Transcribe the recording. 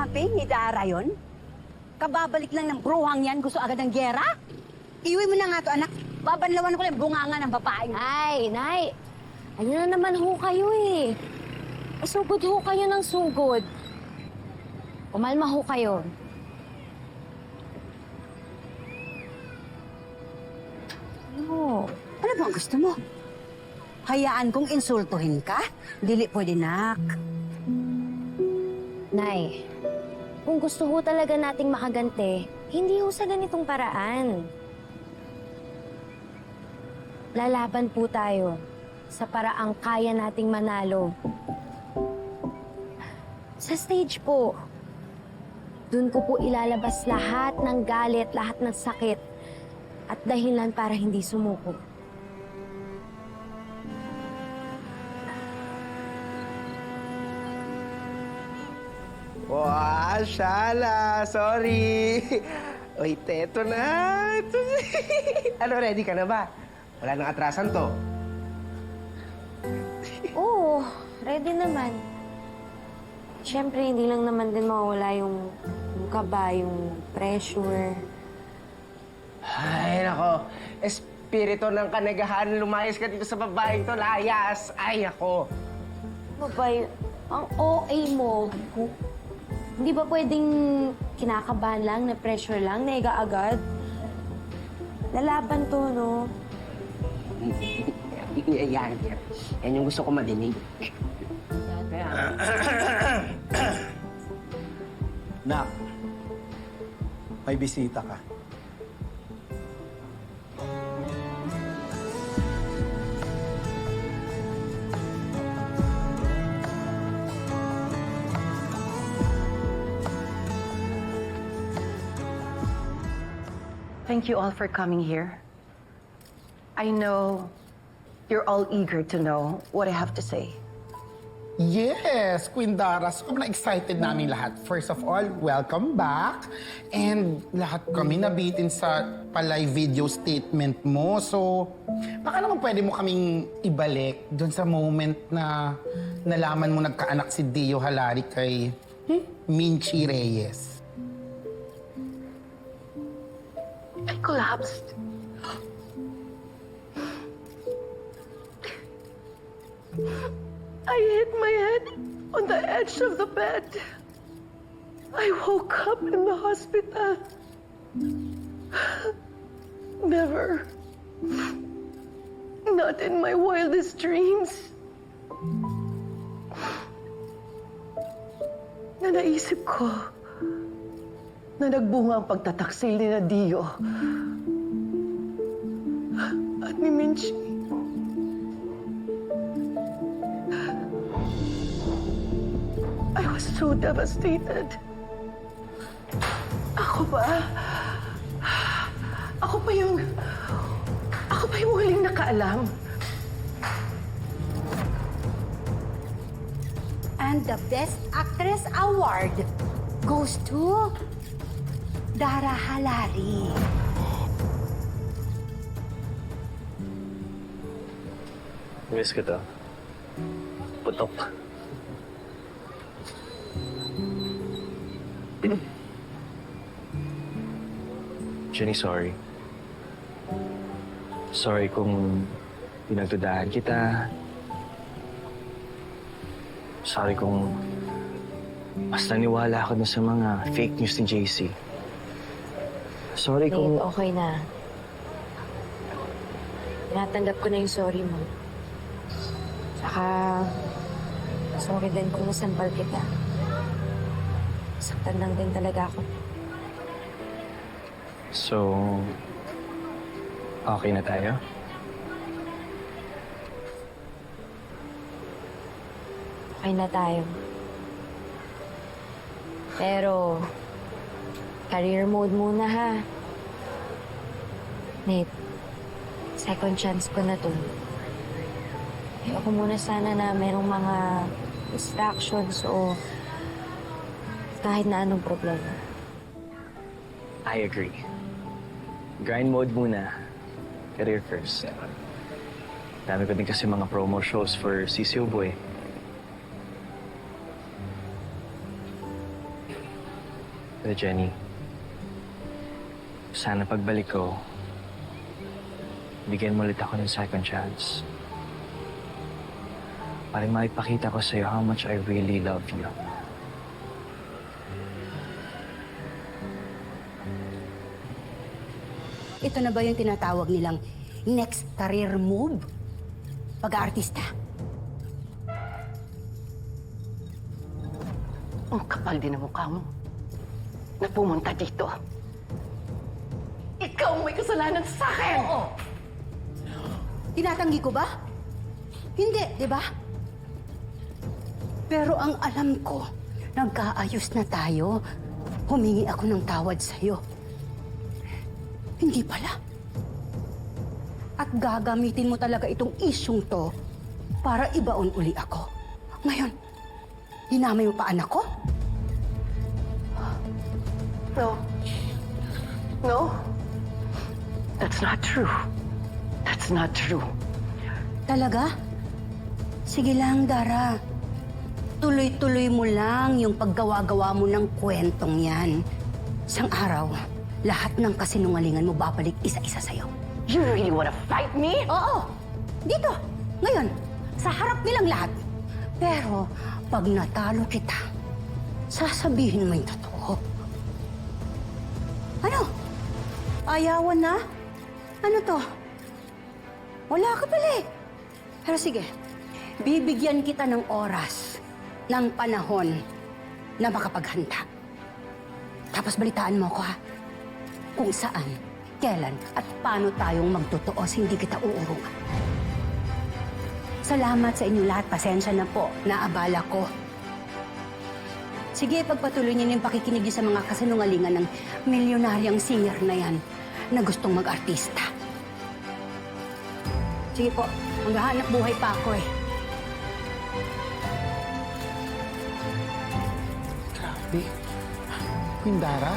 kidnapping ni Dara yun? Kababalik lang ng bruhang yan, gusto agad ng gera? Iwi mo na nga to, anak. Babanlawan ko lang bunganga ng babaeng. Ay, Nay. Ayun na naman ho kayo eh. Sugod ho kayo ng sugod. Umalma ho kayo. Ano? Ano bang gusto mo? Hayaan kong insultuhin ka? Dili pwede, nak. Nay, kung gusto ho talaga nating makagante, hindi ho sa ganitong paraan. Lalaban po tayo sa paraang kaya nating manalo. Sa stage po, dun ko po ilalabas lahat ng galit, lahat ng sakit, at dahilan para hindi sumuko. Wow, Shala! Sorry! Wait, eto na! Ano, ready ka na ba? Wala nang atrasan to. Oo, ready naman. Siyempre, hindi lang naman din mawala yung kaba, yung pressure. Ay, nako. Espiritu ng kanagahan, lumayas ka dito sa babaeng to, layas. Ay, nako. Babay, ang OA mo. Hindi ba pwedeng kinakabahan lang, na pressure lang, naiga agad? Lalaban to, no? Yan. Yan yung gusto ko madinig. Nak, may bisita ka. Thank you all for coming here. I know you're all eager to know what I have to say. Yes, Queen Dara. Sobrang excited namin lahat. First of all, welcome back. And lahat kami nabitin sa palay video statement mo. So, baka naman pwede mo kaming ibalik dun sa moment na nalaman mo nagkaanak si Dio Halari kay Minchi Reyes. I collapsed. I hit my head on the edge of the bed. I woke up in the hospital. Never. Not in my wildest dreams. Na naisip ko na nagbunga ang pagtataksil ni na Dio at ni Minchi. I was so devastated. Ako ba? Ako pa yung huling nakaalam. And the Best Actress Award goes to Dara Halari. Miss ko to. Putok. Jenny, sorry. Sorry kung pinagdudahan kita. Sorry kung mas naniwala ako na sa mga fake news ni JC. Sorry kung... Babe, okay na. Tinatanggap ko na yung sorry mo. Saka, sorry din kung nasampal kita. Saktan lang din talaga ako. So, okay na tayo? Okay na tayo. Pero, career mode muna ha. Nate, second chance ko na to. Ayoko muna sana na merong mga distractions o kahit na anong problema. I agree. Grind mode muna. Career first. Dami ko din kasi mga promo shows for CCO Boy. Pero Jenny, sana pagbalik ko, bigyan mo ulit ako ng second chance. Para maipakita ko sa'yo how much I really love you. Ito na ba yung tinatawag nilang next career move? Pag-aartista. Ang kapal din ang mukha mo na pumunta dito. Ikaw ang may kasalanan sa akin! Oo. Tinatanggi ko ba? Hindi, di ba? Pero ang alam ko, nagkaayos na tayo. Humingi ako ng tawad sa'yo. Hindi pala. At gagamitin mo talaga itong isyong to para ibaon uli ako. Ngayon, dinamay mo pa anak ko? No. No. That's not true. That's not true. Talaga? Sige lang, Dara. Tuloy-tuloy mo lang yung paggawa-gawa mo ng kwentong yan. Isang araw, lahat ng kasinungalingan mo babalik isa-isa sa'yo. You really wanna fight me? Oo, dito, ngayon, sa harap nilang lahat. Pero, pag natalo kita, sasabihin mo yung totoo. Ano? Ayawan na? Ano to? Wala ka pala eh. Pero sige, bibigyan kita ng oras, ng panahon na makapaghanda. Tapos balitaan mo ko ha, kung saan, kailan, at paano tayong magtutuos, hindi kita uurungan. Salamat sa inyo lahat. Pasensya na po, naabala ko. Sige, pagpatuloy niyo yung pakikinig niyo sa mga kasinungalingan ng milyonaryang singer na yan na gustong mag-artista. Sige po, maghahanap buhay pa ako eh. Grabe. Quindara?